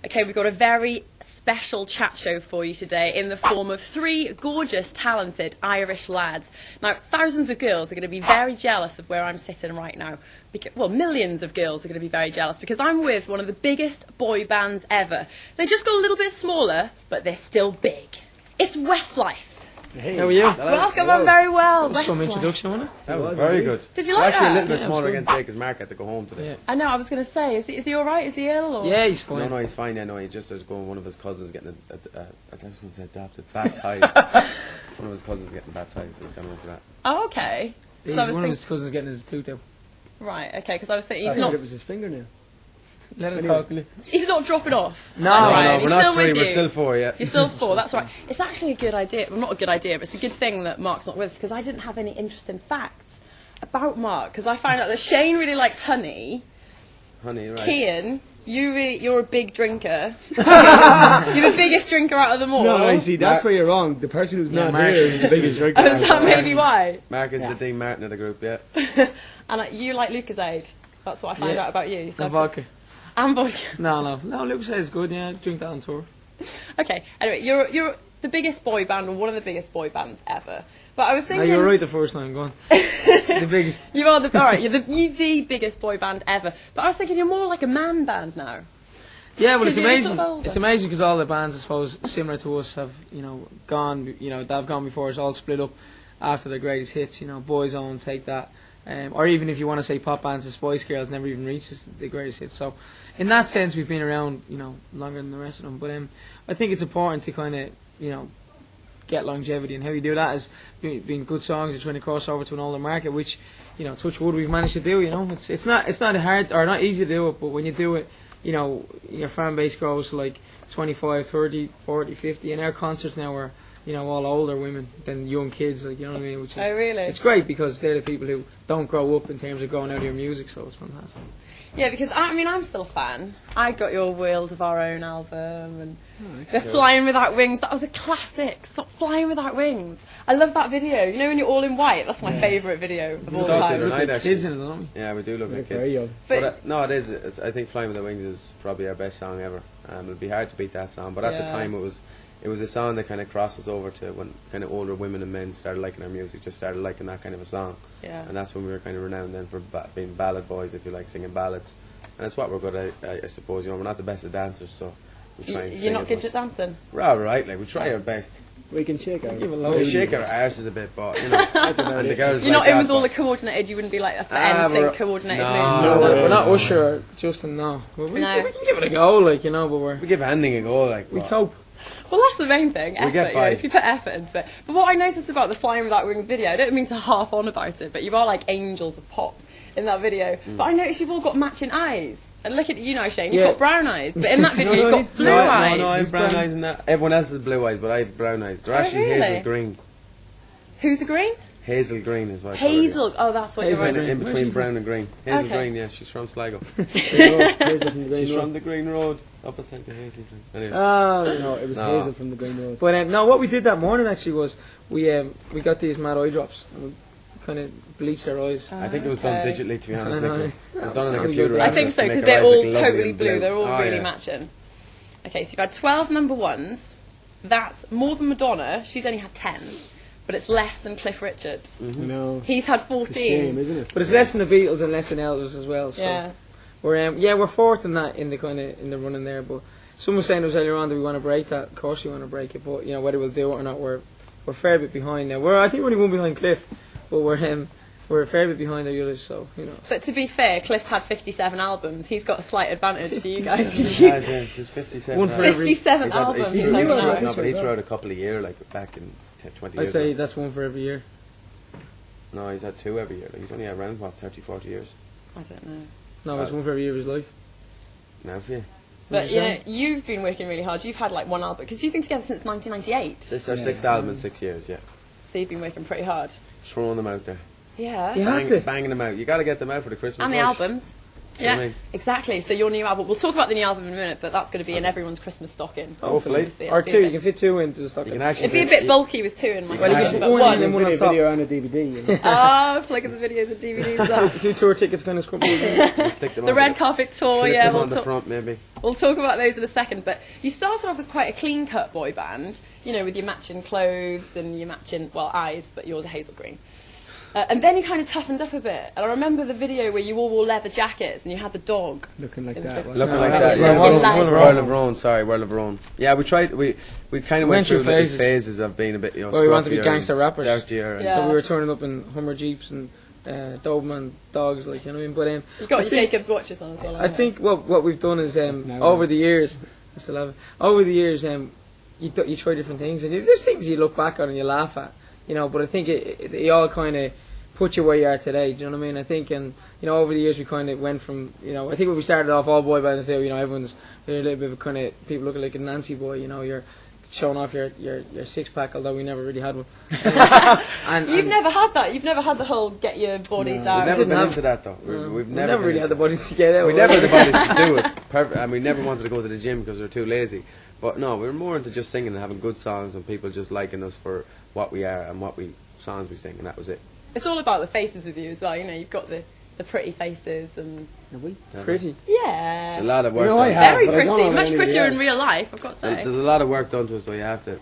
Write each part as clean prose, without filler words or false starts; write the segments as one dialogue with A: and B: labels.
A: Okay, we've got a very special chat show for you today in the form of 3 gorgeous, talented Irish lads. Now, thousands of girls are going to be very jealous of where I'm sitting right now. Well, millions of girls are going to be very jealous because I'm with one of the biggest boy bands ever. They just got a little bit smaller, but they're still big. It's Westlife.
B: Hey, how are you?
A: Welcome, I'm very well.
B: That was some introduction, wasn't it?
C: That was very good.
A: Did you like
C: actually
A: that?
C: a little bit smaller again today because Mark had to go home today.
B: Yeah.
A: I know, I was going to say, is he all right? Is he ill? Or?
B: Yeah, he's fine.
C: No, he's fine. I know. He just was going. One of his cousins getting baptized. One of his cousins getting baptized. So he's going over that.
A: Oh, okay.
B: Yeah,
A: So I was
B: one of
A: thinking,
B: his cousins getting his tooth out.
A: right, okay, because I was thinking
D: I
A: he's
D: think
A: not,
D: it was his fingernail.
B: Let him
D: Anyway.
B: talk.
A: he's not dropping off.
B: No,
A: Right,
C: no,
A: he's
C: we're not
A: still
C: 3.
A: with
C: We're
A: you.
C: still 4. Yeah.
A: You're still 4, that's right. It's actually a good idea. Well, not a good idea, but it's a good thing that Mark's not with us because I didn't have any interesting facts about Mark because I found out that Shane really likes honey.
C: Honey, right?
A: Kian, you're a big drinker. You're the biggest drinker out of them all.
D: No, you see, that's where you're wrong. The person who's not
B: Mark
D: here is the biggest drinker.
A: Oh, is that maybe why?
C: Mark is the Dean Martin of the group. Yeah.
A: And you like Lucozade. That's what I found
B: Yeah.
A: out about you. So
B: And vodka.
A: And vodka.
B: No, Luke says it's good, yeah. Drink that on tour.
A: Okay, anyway, you're the biggest boy band, or one of the biggest boy bands ever. But I was
B: No,
A: thinking...
B: you were right the first time, go on. The biggest.
A: You are the... Alright, you're the biggest boy band ever. But I was thinking you're more like a man band now.
B: Yeah, well, it's
A: 'Cause you're
B: amazing.
A: sort of older.
B: It's amazing because all the bands, I suppose, similar to us have, gone, they've gone before us, all split up after their greatest hits, Boys Own, Take That. Or even if you want to say pop bands, the Spice Girls never even reached the greatest hits. So, in that sense, we've been around, longer than the rest of them. But I think it's important to kind of, get longevity, and how you do that is being good songs and trying to cross over to an older market, which, touch wood, we've managed to do. It's not hard or not easy to do it, but when you do it, your fan base grows to like 25, 30, 40, 50, and our concerts now are, all older women than young kids, like, you know what I mean? Which is,
A: Oh, really?
B: It's great because they're the people who don't grow up in terms of going out of your music, so it's fantastic.
A: Yeah, because I'm still a fan. I got your World of Our Own album and the Flying Without Wings. That was a classic. Stop Flying Without Wings. I love that video. You know when you're all in white? That's my favourite video of all
C: saw it
A: time.
C: the other night, actually.
B: Kids in it, don't we?
C: Yeah, we do look like
D: Very
C: kids.
D: young.
A: But
C: No, it is. I think "Flying with the Wings" is probably our best song ever. It'd be hard to beat that song. But at the
A: Yeah.
C: time, it was a song that kind of crosses over to when kind of older women and men started liking our music, just started liking that kind of a song.
A: yeah.
C: And that's when we were kind of renowned then for being ballad boys, if you like, singing ballads. And that's what we're good at, I suppose. We're not the best at dancers, so we try and sing
A: You're not
C: as
A: good
C: much.
A: at dancing?
C: We're all right, like, we try our best.
D: We can shake our...
B: Give it
C: We
B: loads.
C: shake our arses a bit, but, and the girls
A: You're
C: like
A: not in
C: that,
A: with all the
C: but-
A: coordinated, you wouldn't be like a
C: Ah,
A: NSYNC
C: we're-
A: coordinated
C: No,
A: moves.
C: no,
B: We're not Usher or Justin, no. We
A: No.
B: can give it a go, like, but
C: We give anything a go, like,
B: we
C: but-
B: cope.
A: Well, that's the main thing, effort,
C: get by.
A: if you put effort into it. But what I noticed about the Flying Without Wings video, I don't mean to harp on about it, but you are like angels of pop in that video. But I noticed you've all got matching eyes. And look at you now, Shane, you've
B: Yeah.
A: got brown eyes. But in that video, you've got blue
C: no,
A: eyes.
C: No, I have brown eyes and that. Everyone else has blue eyes, but I have brown eyes. They're
A: Oh,
C: actually
A: really?
C: hazel green.
A: Who's the green?
C: Hazel green is what I
A: Hazel. Oh, that's what
B: Hazel
A: you're
C: call it.
B: green.
C: In between brown and green. Hazel
A: Okay.
C: green, yeah, she's from Sligo.
D: Hazel from the Green
C: She's from
D: Road.
C: the Green Road. Opposite the Hazel Green. Anyway.
D: No, it was
C: No.
D: Hazel from the Green Road.
B: But no, what we did that morning actually was we got these mad eye drops and we kind of bleached our eyes.
C: I think it was done
A: Okay.
C: digitally, to be honest.
B: I know.
C: Nick. It was
B: That
C: done on a
B: sounded
C: computer.
B: good.
A: I
C: after
A: think
C: this
A: so,
C: to
A: because
C: make
A: they're
C: our eyes
A: all
C: look lovely
A: totally
C: and
A: blue. They're all
C: Oh,
A: really
C: yeah.
A: matching. Okay, so you've had 12 number ones. That's more than Madonna. She's only had 10. But it's less than Cliff Richard.
D: No.
A: He's had
D: It's a shame,
A: 14.
D: isn't it?
B: But it's less than the Beatles and less than Elvis as well. So
A: Yeah.
B: we're fourth in that in the running there. But someone was saying to us earlier on that we want to break that. Of course we want to break it, but whether we'll do it or not, we're a fair bit behind now. I think we're only one behind Cliff, but we're a fair bit behind the others. So
A: But to be fair, Cliff's had 57 albums. He's got a slight advantage to you guys.
C: Yeah, she's 57.
B: One for every-
A: 57
C: He's had-
A: albums.
C: he's
A: so
C: throughout-
A: now.
C: No, but he threw out a couple a year, like back in 20
B: I'd
C: years
B: say
C: ago.
B: that's one for every year.
C: No, he's had 2 every year. Like, he's only around, 30, 40 years
A: I don't know.
B: No, it's one for every year of his life.
C: now for you.
A: But you've been working really hard. You've had like one album because you've been together since 1998.
C: This is our 6th album in 6 years, yeah.
A: So you've been working pretty hard.
C: Throwing them out there.
A: Yeah.
B: You have to.
C: Banging them out. You got to get them out for the Christmas
A: And the
C: rush.
A: albums.
C: Do you know what I mean?
A: exactly. So your new album, we'll talk about the new album in a minute, but that's going to be in everyone's Christmas stocking.
C: Hopefully.
A: Obviously,
B: Or
A: it'd be
B: two,
A: a
B: you
A: bit-
B: can fit two into the stock.
C: You can actually
A: It'd be a bit bulky with two in my
B: Well, you
A: selection,
B: can
A: but
B: one
A: one.
B: and then one on
D: Video,
B: top.
D: video and a DVD. You know.
A: Oh, flicking the videos and DVDs up.
B: A few tour tickets kind of scrumpled.
C: We'll stick them
A: The
C: on
A: red carpet tour,
C: flip
A: yeah.
C: them
A: We'll,
C: on the front, maybe.
A: we'll talk about those in a second. But you started off as quite a clean-cut boy band, you know, with your matching clothes and your matching, well, eyes, but yours are hazel green. And then you kind of toughened up a bit. And I remember the video where you all wore leather jackets and you had the dog.
D: Looking like
A: In
D: that.
A: the-
D: wasn't
C: Looking
D: it?
C: like
B: Yeah,
C: that,
A: yeah,
C: yeah.
A: World of
C: World of Roan, sorry, World of Roan. Yeah, we tried, we kind of went
B: Went through
C: through little
B: phases.
C: phases of being a bit, you know,
B: Well, we wanted to be
C: scruffier
B: gangster
C: and
B: rappers.
C: dirtier and
A: Yeah.
B: So we were turning up in Hummer Jeeps and Doberman dogs, like, you know what I mean? But
A: You got
B: I
A: your
B: think-
A: Jacobs watches on as well.
B: I think what we've done is
D: That's now
B: over
D: on.
B: the years, I still have it. Over the years, you try different things, and there's things you look back on and you laugh at, you know. But I think it all kind of put you where you are today. Do you know what I mean? I think, and you know, over the years we kind of went from, you know, I think when we started off all boy bands, there, you know, everyone's a little bit of a kind of people looking like a Nancy boy, you know, you're showing off your 6-pack, although we never really had one.
A: You've never had that. You've never had the whole get your bodies
D: No.
A: out.
C: we've never
B: didn't
C: been
B: have-
C: into that though. We've never been
B: really
C: into
B: had the
C: that.
B: bodies to get out.
C: We never had the bodies to do it. And we never wanted to go to the gym because we were too lazy. But no, we were more into just singing and having good songs and people just liking us for what we are and what songs we sing, and that was it.
A: It's all about the faces with you as well. You know, you've got the pretty faces and
D: Have we?
B: Pretty.
A: yeah,
C: A lot of work.
D: No, I
C: done.
D: have.
A: very
D: but I don't
A: pretty.
D: know
A: Much
D: anybody
A: prettier in
D: else.
A: real life, I've got to say.
C: There's a lot of work done to us, so you have to.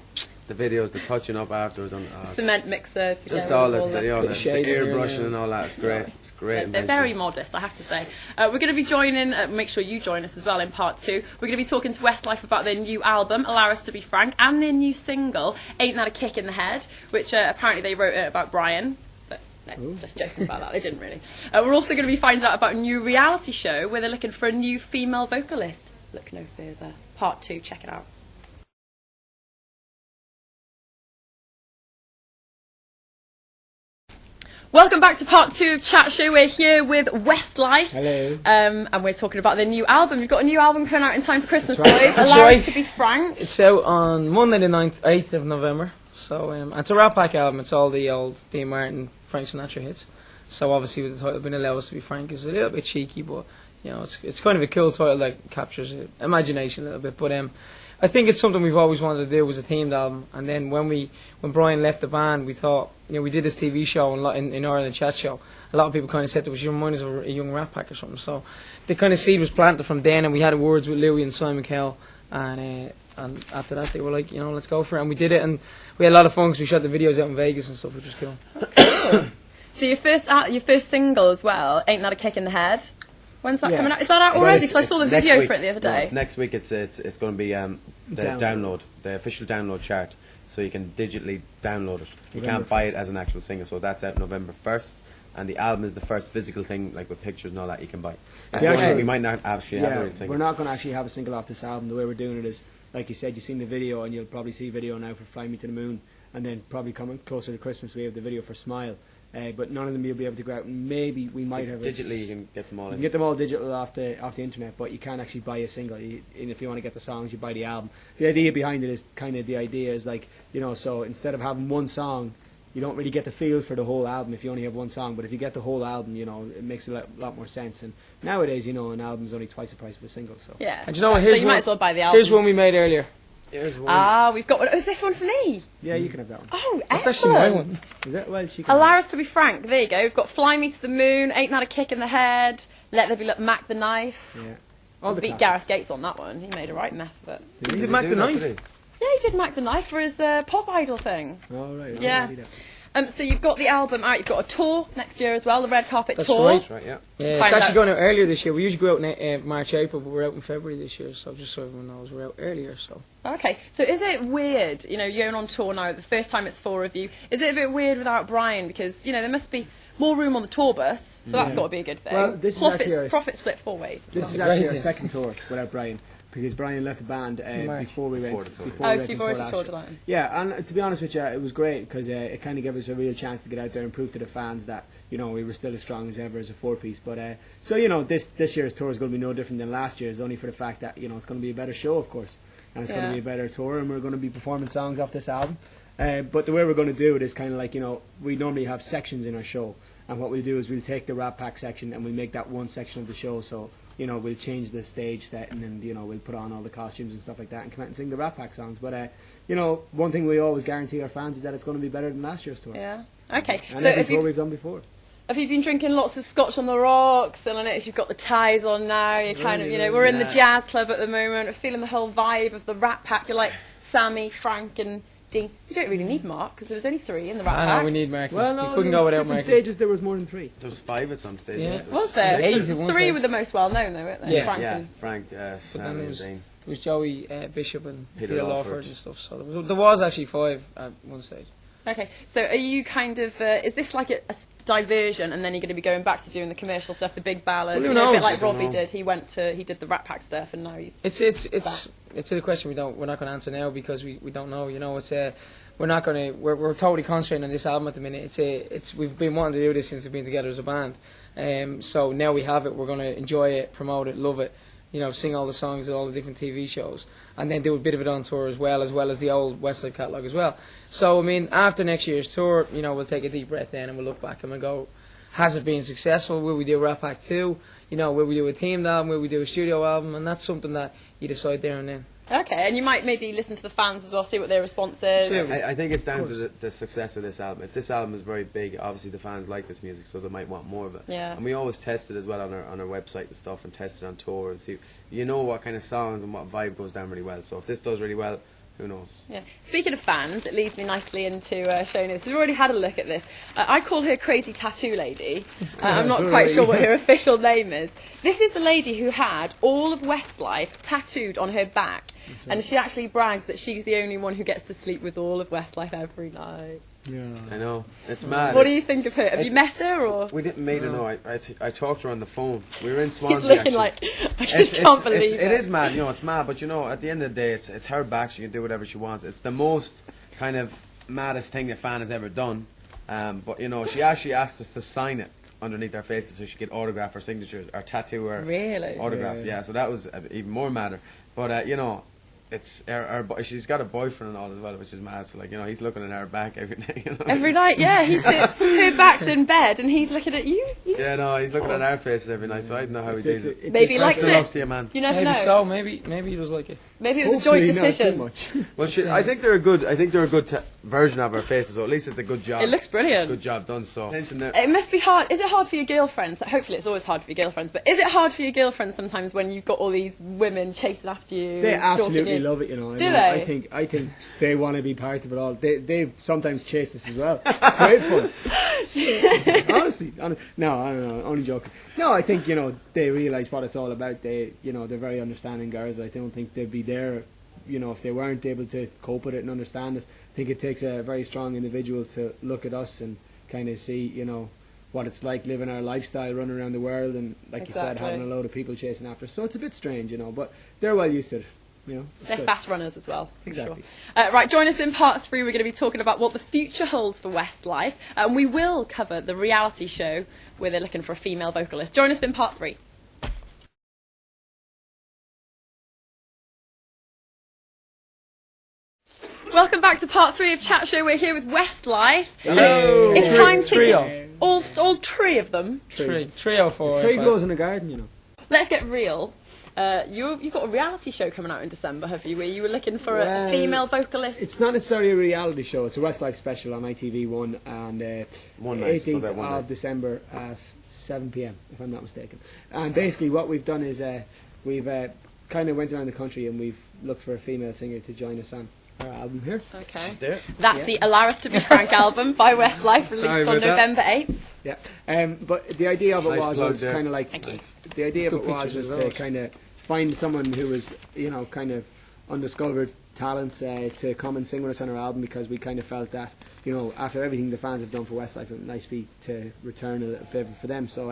C: The videos, the touching up afterwards, on
A: Cement mixer together.
C: just all
A: with
C: the, you know,
B: Bit
C: the
B: of shade in here,
C: airbrushing
B: yeah.
C: and all that. It's great. It's great.
A: They're
C: invention.
A: very modest, I have to say. We're going to be joining, make sure you join us as well in part 2. We're going to be talking to Westlife about their new album, Allow Us to Be Frank, and their new single, Ain't That a Kick in the Head, which apparently they wrote it about Brian. But no, just joking about that, they didn't really. We're also going to be finding out about a new reality show where they're looking for a new female vocalist. Look no further. Part 2, check it out. Welcome back to part 2 of Chat Show. We're here with Westlife.
D: Hello.
A: And we're talking about their new album. You've got a new album coming out in time for Christmas,
D: That's right.
A: boys.
B: That's
A: Allow
B: right.
A: Us to Be Frank.
B: It's out on Monday the 8th of November. So it's a rap pack album. It's all the old Dean Martin, Frank Sinatra hits. So obviously with the title being Allow Us to Be Frank is a little bit cheeky, but you know it's kind of a cool title that captures imagination a little bit. But I think it's something we've always wanted to do was a themed album. And then when Brian left the band, we thought, you know, we did this TV show in Ireland, Chat Show. A lot of people kind of said to us, you remind us of a young rap pack or something. So the kind of seed was planted from then, and we had words with Louis and Simon Cowell, and after that they were like, you know, let's go for it, and we did it, and we had a lot of fun because we shot the videos out in Vegas and stuff, which was cool.
A: So your first single as well, Ain't That a Kick in the Head. When's that
D: Yeah.
A: coming out? Is that out
C: Well,
A: already?
C: it's-
A: Because I saw the
C: it's next
A: video
C: week.
A: for it the other
C: No,
A: day.
C: it's next week. It's going to be the
D: Download.
C: the official download chart, so you can digitally download it. You
D: November
C: can't buy it as an actual single, so that's out November 1st. And the album is the first physical thing, like with pictures and all that, you can buy. Unfortunately,
D: actually-
C: we might not actually have
D: Yeah,
C: a single.
D: we're not going to actually have a single off this album. The way we're doing it is, like you said, you've seen the video, and you'll probably see video now for Fly Me to the Moon, and then probably coming closer to Christmas, we have the video for Smile. But none of them you'll be able to go out, and maybe we might have
C: Digitally, you can get them all
D: You
C: in.
D: can get them all digital off the internet, but you can't actually buy a single. And if you want to get the songs, you buy the album. The idea behind it is like, you know, so instead of having one song, you don't really get the feel for the whole album if you only have one song. But if you get the whole album, you know, it makes a lot more sense. And nowadays, you know, an album's only twice the price of a single. So
A: Yeah.
B: And do you know what?
A: So
B: Here's
A: you might
B: one-
A: as well buy the album.
B: Here's one we made earlier.
C: Here's one.
A: Ah, we've got one. Oh, is this one for me?
D: yeah, you can have that one.
A: Oh,
B: That's
A: excellent.
B: actually my one.
D: Is it? Well, she can.
A: Allow
D: have
A: Us to Be Frank. There you go. We've got Fly Me to the Moon, Ain't That a Kick in the Head, Let There Be Mac the Knife.
D: it. Yeah. All the
A: Beat
D: classics.
A: Gareth Gates on that one. He made a right mess of it.
B: You did
C: They
B: Mac
C: do
B: the
C: that,
B: Knife.
C: do they?
A: Yeah, he did Mac the Knife for his pop idol thing.
D: Oh, right. I
A: Yeah.
D: didn't see that.
A: So you've got the album out. You've got a tour next year as well, the Red Carpet
B: That's
A: Tour.
B: right.
C: That's right, yeah.
B: Yeah,
A: Find
B: it's actually
A: out-
B: going out earlier this year. We usually go out in March, April, but we're out in February this year. So just so everyone knows, we're out earlier. So
A: Okay, so is it weird, you know, you're going on tour now, the first time it's 4 of you, is it a bit weird without Brian? Because, you know, there must be more room on the tour bus, so that's
D: Yeah.
A: got to be a good thing.
D: Well, this is
A: Profits,
D: actually our-
A: profit split 4 ways as
D: This
A: well.
D: is
B: Right,
D: actually our
B: yeah.
D: second tour without Brian, because Brian left the band
B: March.
D: before we went.
C: Before the tour.
D: Before
A: Oh,
D: we
A: so
D: went
A: you've
D: on tour
A: already
D: last
A: toured
D: year.
A: a lot.
D: Yeah, and to be honest with you, it was great because it kind of gave us a real chance to get out there and prove to the fans that, you know, we were still as strong as ever as a 4-piece. But so, you know, this year's tour is going to be no different than last year's, only for the fact that, you know, it's going to be a better show, of course, and it's going
A: Yeah.
D: to be a better tour, and we're going to be performing songs off this album. But the way we're going to do it is kind of like, you know, we normally have sections in our show. And what we'll do is we'll take the Rat Pack section and we'll make that one section of the show. So, we'll change the stage setting and, we'll put on all the costumes and stuff like that and come out and sing the Rat Pack songs. But, one thing we always guarantee our fans is that it's going to be better than last year's tour.
A: Yeah. Okay.
D: And
A: So
D: every tour we've done before.
A: have you been drinking lots of scotch on the rocks? And I notice you've got the ties on now. You're kind of, we're in the jazz club at the moment. We're feeling the whole vibe of the Rat Pack. You're like Sammy, Frank and Dean. You don't really need Mark because there's only 3 in the Rat Pack.
B: I know we need Mark.
D: Well, no,
B: you couldn't go without Mark.
D: stages there was more than 3.
C: There was 5 at some stages.
B: Yeah.
A: Was there?
B: 8 at one
A: 3
B: stage.
A: were the most well known, though, weren't they?
B: Yeah.
A: Frank
C: Yeah,
A: and
C: Frank,
B: But then
C: Sammy, and Dean.
B: there was Joey Bishop and
C: Peter
B: Peter
C: Lawford.
B: Lawford and stuff. So there was actually 5 at one stage.
A: Okay, so are you kind of, is this like a diversion and then you're going to be going back to doing the commercial stuff, the big ballads,
B: Well, who
A: a bit
B: knows?
A: like
C: I don't
A: Robbie
C: know.
A: did, he did the Rat Pack stuff and now he's...
B: It's a question we're not going to answer now because we don't know. We're totally concentrating on this album at the minute. We've been wanting to do this since we've been together as a band. So now we have it. We're going to enjoy it, promote it, love it. Sing all the songs at all the different TV shows, and then do a bit of it on tour as well as the old Westlife catalogue as well. So after next year's tour, we'll take a deep breath in and we'll look back and we'll go, has it been successful? Will we do Rat Pack 2? Will we do a themed album? Will we do a studio album? And that's something that you decide there and then.
A: Okay, and you might maybe listen to the fans as well, see what their response is.
B: Sure.
C: I think it's down to the success of this album. If this album is very big, obviously the fans like this music, so they might want more of it.
A: Yeah.
C: And we always test it as well on our website and stuff, and test it on tour and see, what kind of songs and what vibe goes down really well. So if this does really well, who knows?
A: Yeah. Speaking of fans, it leads me nicely into showing this. We've already had a look at this. I call her Crazy Tattoo Lady. I'm not quite sure what her official name is. This is the lady who had all of Westlife tattooed on her back. And she actually brags that she's the only one who gets to sleep with all of Westlife every night.
D: Yeah.
C: I know, it's mad.
A: What do you think of her? Have you met her or?
C: We didn't meet her, no. I talked to her on the phone. We were in Swansea.
A: He's looking
C: actually.
A: like, I just can't believe it.
C: It is mad, it's mad, but at the end of the day, it's her back, she can do whatever she wants. It's the most kind of maddest thing a fan has ever done. But she actually asked us to sign it underneath our faces so she could autograph our signatures, our tattoo, our
A: Really?
C: autographs, yeah. So that was even more madder. But, it's she's got a boyfriend and all as well, which is mad. So he's looking at her back every night.
A: Every night, yeah. Her back's in bed and he's looking at you.
C: Yeah, no, he's looking at our faces every night. So I don't know how he does it.
A: Maybe he likes
C: Still
A: it.
C: loves to you, man.
A: You never
B: Maybe
A: know.
B: so. Maybe he was like it.
A: Maybe it was a joint
D: Hopefully not too
A: decision.
D: much.
C: Well, I think they're a good version of our faces. So at least it's a good job.
A: It looks brilliant.
C: Good job done. So
A: It must be hard. Is it hard for your girlfriends? Hopefully it's always hard for your girlfriends, but is it hard for your girlfriends sometimes when you've got all these women chasing after you?
D: They
A: and stalking
D: absolutely
A: you?
D: love it,
A: Do they?
D: I think they want to be part of it all. They sometimes chase us as well. It's great fun. Honestly, no, I don't know, only joking. No, I think they realise what it's all about. They're very understanding girls. I don't think they'd be there, if they weren't able to cope with it and understand it. I think it takes a very strong individual to look at us and kind of see, what it's like living our lifestyle, running around the world, and like you said,
A: Exactly.
D: having a load of people chasing after us. So it's a bit strange, but they're well used to it. It's
A: They're
D: good.
A: fast runners as well. for
D: Exactly.
A: Sure. Right, join us in part 3. We're going to be talking about what the future holds for Westlife. And we will cover the reality show where they're looking for a female vocalist. Join us in part 3. Welcome back to part 3 of Chat Show. We're here with Westlife.
B: Hello.
A: It's time to
B: Trio.
A: all 3 of them.
B: Trio for
D: Tree grows in a garden,
A: Let's get real. You've got a reality show coming out in December, have you? Where you were looking for a
D: Well,
A: female vocalist.
D: It's not necessarily a reality show. It's a Westlife special on ITV1 and
C: One night,
D: 18th
C: about one
D: of
C: night.
D: December at 7 p.m. if I'm not mistaken. And basically what we've done is we've kind of went around the country and we've looked for a female singer to join us on our album here.
A: Okay.
C: there.
A: That's the Allow Us to Be Frank album by Westlife, released
B: Sorry
A: on
B: about that.
A: November 8th.
D: Yeah. But the idea of it
C: Nice plug
D: was
C: there.
D: kind of like
A: Thank you.
D: the idea of
B: Good
D: it was
B: pictures as
D: to
B: well.
D: kind of find someone who was kind of undiscovered talent to come and sing with us on our album, because we kind of felt that after everything the fans have done for Westlife, it would nice be to return a little favour for them. So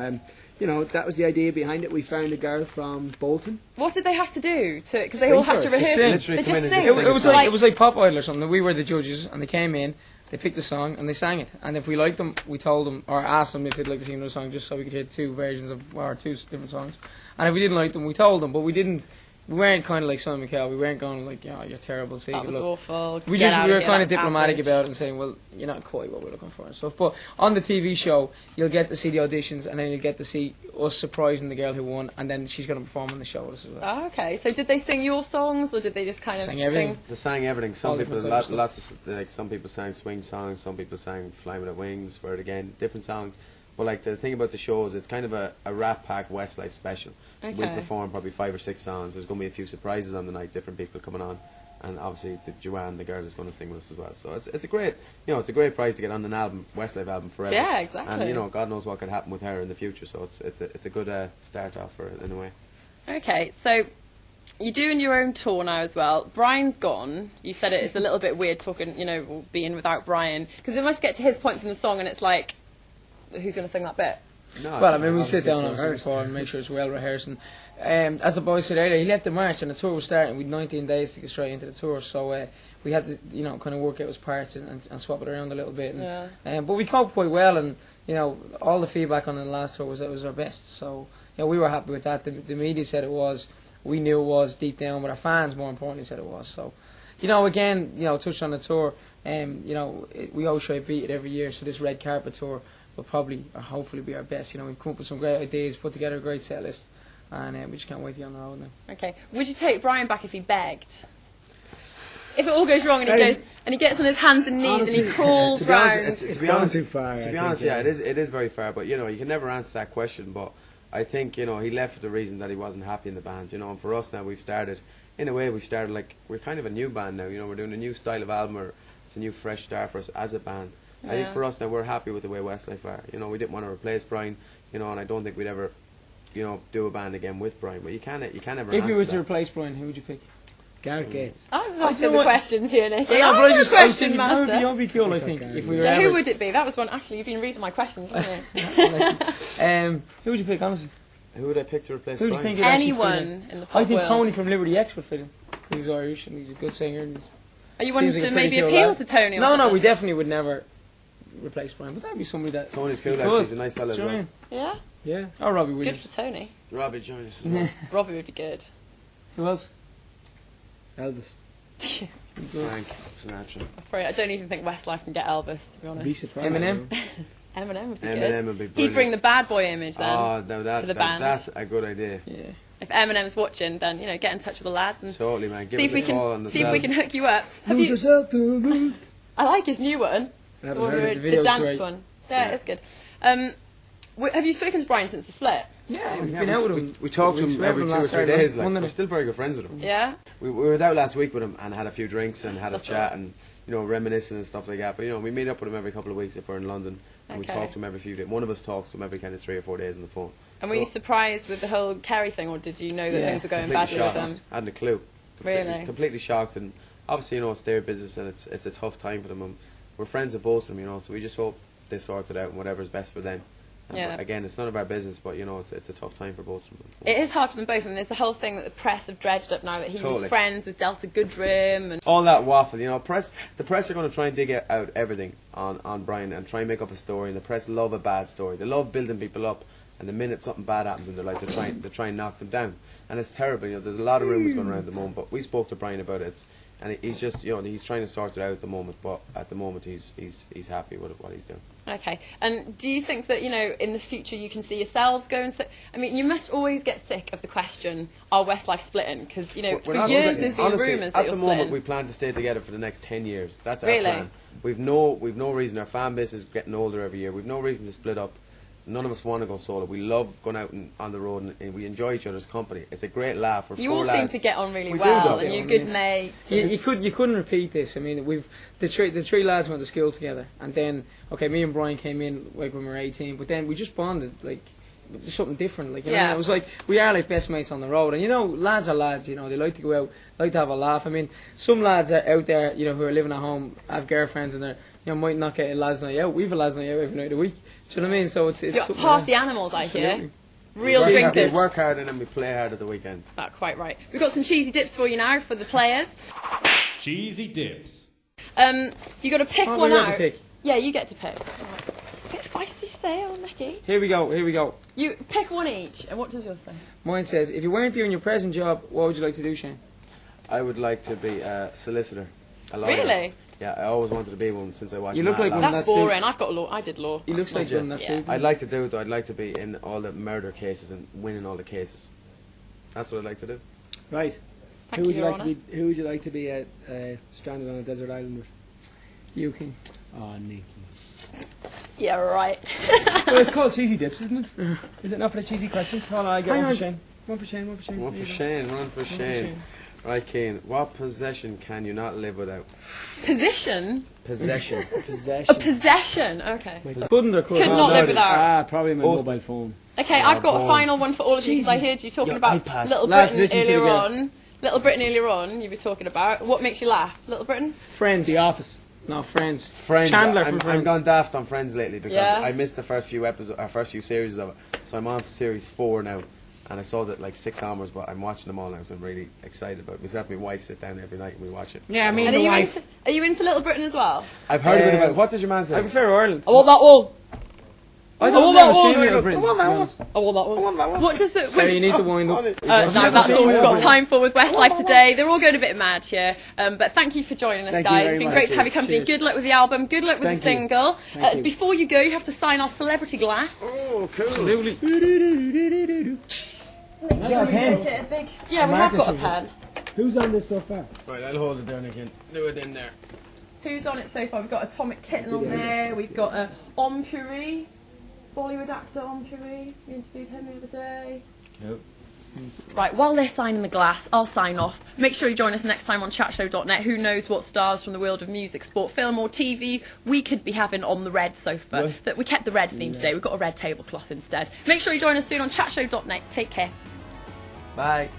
D: that was the idea behind it. We found a girl from Bolton.
A: What did they have to do? Because they all had to
D: first.
A: rehearse.
B: Sing.
C: Literally
A: They
C: come
A: just
C: in
A: sing.
C: and
B: It was like Pop Idol or something. We were the judges, and they came in, they picked a song, and they sang it. And if we liked them, we told them or asked them if they'd like to sing another song, just so we could hear 2 versions of or 2 different songs. And if we didn't like them, we told them, but we didn't we weren't kind of like Simon Cowell. We weren't going like, you're terrible. So
A: That was
B: look.
A: awful.
B: We
A: Get out
B: were
A: of here,
B: kind of
A: that's
B: diplomatic
A: average.
B: about it and saying, well, you're not quite what we're looking for and stuff. But on the TV show, you'll get to see the auditions, and then you'll get to see us surprising the girl who won, and then she's going to perform on the show with us as well.
A: Oh, okay. So did they sing your songs, or did they just kind of
B: Sang everything.
C: They sang everything. Some
B: All
C: people,
B: different types of
C: lots of like some people sang swing songs. Some people sang "Fly With the Wings," Word Again, different songs. But like the thing about the show is, it's kind of a Rat Pack Westlife special. So we
A: Okay.
C: perform probably 5 or 6 songs. There's going to be a few surprises on the night, different people coming on, and obviously Joanne, the girl, is going to sing with us as well. So it's a great, it's a great prize to get on an album, Westlife album forever.
A: Yeah, exactly.
C: And God knows what could happen with her in the future. So it's a good start off for it in a way.
A: Okay, so you're doing your own tour now as well. Brian's gone. You said it's a little bit weird talking, being without Brian, because it must get to his points in the song, and it's like, who's going to sing that bit?
C: No,
B: Well, I mean, we sit
C: obviously
B: down
C: it's
B: and
C: rehearsed.
B: before and make sure it's well rehearsed. And as the boy said earlier, he left in March and the tour was starting. We had 19 days to get straight into the tour, so we had to, kind of work out his parts and swap it around a little bit. And, but we coped quite well, and all the feedback on the last tour was that it was our best. So we were happy with that. The media said it was. We knew it was deep down, but our fans, more importantly, said it was. So, again, touched on the tour. We always try to beat it every year. So this red carpet tour will probably or hopefully be our best. We've come up with some great ideas, put together a great set list, and we just can't wait to get on the road now.
A: Okay. Would you take Brian back if he begged? If it all goes wrong and he gets on his hands and knees and he crawls
C: To be honest,
A: round.
D: It's gone too far.
C: To be honest, it is very far. But you can never answer that question. But I think he left for the reason that he wasn't happy in the band. And for us now, we've started like we're kind of a new band now. We're doing a new style of album, or it's a new fresh start for us as a band. I think for us now, we're happy with the way Westlife are. We didn't want to replace Brian. And I don't think we'd ever, do a band again with Brian. But you can't ever.
B: If you were to
C: that.
B: replace Brian, who would you pick?
D: Gareth Gates.
A: I'm asking the questions here, Nicky.
B: Yeah,
A: I'm
B: but
A: a question
B: that would
A: master.
B: be cool, I think. If we were
A: Who
B: ever,
A: would it be? That was one. Actually, you've been reading my questions, haven't you?
B: who would you pick, honestly?
C: Who would I pick to replace
B: Who do you
C: Brian?
B: think would actually fit
A: Anyone
B: in?
A: in the pop
B: I think
A: world.
B: Tony from Liberty X would fit in. He's Irish and he's a good singer. And
A: Are you wanting
B: seems like
A: to
B: a pretty
A: maybe
B: cool
A: appeal
B: lad.
A: to Tony? Or
B: No,
A: something?
B: we definitely would never replace Brian. But that'd be somebody that.
C: Tony's cool,
B: Good.
C: actually. He's a nice fella as
B: Do you know
C: well.
B: what I mean?
A: Yeah,
D: Yeah.
B: Or Robbie
A: good
B: Williams.
A: for Tony.
C: Robbie joins us as well.
A: Robbie would be good.
B: Who else?
D: Elvis.
C: Frank Sinatra.
A: Afraid I don't even think Westlife can get Elvis, to be
D: Be
A: honest.
D: surprised.
B: Eminem?
A: Eminem would be
C: Eminem
A: good.
C: would be
A: He'd
C: brilliant.
A: bring the bad boy image then.
C: Oh, no,
A: to the band.
C: that's a good idea.
B: Yeah.
A: If Eminem's watching, then get in touch with the lads and
C: Totally, man. Give
A: see
C: us
A: if we
C: a call on
A: can
C: the
A: see if we
C: cell.
A: can hook you up. Have
D: Lose
A: you,
D: yourself to the moon.
A: I like his new one.
D: I haven't
A: Or
D: heard it.
B: The
A: the
B: video's
A: dance
B: great.
A: one. Yeah,
C: Yeah.
A: it's good. Have you spoken to Brian since the split?
B: Yeah, we've
C: Yeah,
B: been out with him.
C: we talk to
B: We
C: him
B: met
C: every
B: him
C: 2 or
B: last
C: 3
B: Saturday
C: days.
B: night.
C: Like,
B: One
C: we're
B: of
C: still very good friends with him.
A: Yeah.
C: We were out last week with him and had a few drinks and had
A: That's
C: a chat
A: all.
C: and reminiscing and stuff like that. But we meet up with him every couple of weeks if we're in London, and we
A: Okay.
C: talk to him every few days. One of us talks to him every kind of 3 or 4 days on the phone.
A: And were you surprised with the whole Kerry thing, or did you know that
B: Yeah,
A: things were going
C: Completely
A: badly with
C: shocked.
A: them?
C: I hadn't a clue.
A: Really?
C: Completely shocked, and obviously it's their business and it's a tough time for them. And we're friends with both of them, so we just hope they sort it out and whatever's best for them.
A: Yeah.
C: But again, it's none of our business, but it's a tough time for both of them.
A: It is hard for them both, and there's the whole thing that the press have dredged up now that he was
C: Totally.
A: friends with Delta Goodrem and
C: All that waffle, the press are going to try and dig out everything on Brian and try and make up a story, and the press love a bad story. They love building people up, and the minute something bad happens in their life, they try and knock them down. And it's terrible, there's a lot of rumours going around at the moment, but we spoke to Brian about it, and he's just, he's trying to sort it out at the moment, but at the moment he's happy with what he's doing.
A: Okay, and do you think that, in the future you can see yourselves going... you must always get sick of the question, are Westlife splitting? Because, for years there's been
C: honestly,
A: rumours that
C: at
A: you're
C: the moment
A: splitting.
C: we plan to stay together for the next 10 years. That's our
A: Really?
C: plan. We've no reason. Our fan base is getting older every year. We've no reason to split up. None of us want to go solo. We love going out on the road, and we enjoy each other's company. It's a great laugh. We're
A: You
C: four
A: all seem
C: lads.
A: to get on really
C: We do,
A: well,
C: though.
A: and you're good mates.
B: You couldn't repeat this. I mean, the three lads went to school together, and then me and Brian came in like when we were 18, but then we just bonded like something different. Like
A: Yeah.
B: it was like we are like best mates on the road, and lads are lads. They like to go out, like to have a laugh. I mean, some lads are out there, who are living at home, have girlfriends, and they might not get a lads night out. We've a lads night out every night of the week. Do you know what I mean? So it's
A: You're
B: something
A: party
B: that-
A: animals, I
B: Absolutely.
A: hear. Real
C: we
A: drinkers.
C: work hard and then we play hard at the weekend.
A: That's quite right. We've got some cheesy dips for you now for the players.
E: Cheesy dips.
A: You got to pick
B: Oh,
A: one
B: we have to
A: out.
B: pick.
A: Yeah, you get to pick. It's a bit feisty today, oh Nicky.
B: Here we go.
A: You pick one each, and what does yours say?
B: Mine says, if you weren't doing your present job, what would you like to do, Shane?
C: I would like to be a solicitor. A lawyer.
A: Really?
C: Yeah, I always wanted to be one since I watched
B: You look
C: Mad
B: like
C: Lad.
B: one.
A: That's
B: That's
A: boring. I've got law. I did law.
B: He looks like
C: legit.
B: one that's
A: Yeah.
B: suited.
C: I'd like to do it though. I'd like to be in all the murder cases and winning all the cases. That's what I'd like to do.
D: Right.
A: Thank
D: Who would
A: you,
D: you
A: Your
D: like
A: Honour.
D: to be? Who would you like to be stranded on a desert island with?
B: You can.
D: Oh, Nicky.
A: Yeah, right.
D: Well, it's called cheesy dips, isn't it? Is it not for the cheesy questions? Hold on, I get
B: Hang
D: one
B: on.
D: for Shane. One for Shane. One for Shane.
C: One
D: There
C: for
D: you go.
C: Shane. One for Shane.
D: Shane.
C: Right, Keane. What possession can you not live without?
A: Position?
C: Possession.
A: A
D: Possession.
A: possession. Okay.
B: Couldn't or could
A: Could not live without.
D: Ah, probably my
C: Oh.
D: mobile phone.
A: Okay, I've got a
C: boy.
A: final one for all of you because I heard you talking
C: Your
A: about
C: iPad.
A: Little
B: Lads,
A: Britain
B: listen to
A: earlier
B: the girl.
A: on. Little Britain earlier on, you were talking about. What makes you laugh? Little Britain?
B: Friends.
D: The Office.
B: No, Friends.
C: Friends.
B: Chandler from
C: I'm
B: Friends.
C: gone daft on Friends lately because
A: Yeah.
C: I missed the first few episodes, first few series of it. So I'm on series 4 now, and I saw that like 6 hours, but I'm watching them all now, so I'm really excited about it. Because I have my wife sit down every night and we watch it.
B: Yeah, I mean,
A: And
B: the
A: are you,
B: wife.
A: are you into Little Britain as well?
C: I've heard a bit
B: Um,
C: about it. What does your man say?
B: I prefer Ireland.
A: I want that one.
B: I
A: I
B: don't
A: want
B: know.
A: that
B: Seen
A: one.
B: Little Britain.
C: I want that
B: to be
C: one.
B: honest.
A: I want that one.
C: I want that one.
A: What does the...
B: So you need to wind up.
A: No,
B: never
A: that's
B: seen
A: all we've
B: Little
A: got
B: Britain.
A: time for with Westlife today. They're all going a bit mad here. But thank you for joining us,
D: Thank you
A: guys.
D: very
A: It's been
D: much.
A: great to have you company.
D: Cheers.
A: Good luck with the album. Good luck with
D: Thank
A: the
D: you.
A: single.
D: Thank you.
A: Before you go, you have to sign our celebrity glass.
C: Oh, cool.
B: Absolutely.
A: Yeah,
B: a pen.
A: we have
B: Marcus
A: got a
B: was-
A: pen.
D: Who's on this so far?
C: Right, I'll hold it down again. Do it in there.
A: Who's on it so far? We've got Atomic Kitten on there. We've got Ompuri, Bollywood actor Ompuri. We interviewed him the other day.
C: Yep.
A: Right, while they're signing the glass, I'll sign off. Make sure you join us next time on chatshow.net. Who knows what stars from the world of music, sport, film or TV we could be having on the red sofa. That we kept the red theme today. We've got a red tablecloth instead. Make sure you join us soon on chatshow.net. Take care.
C: Bye.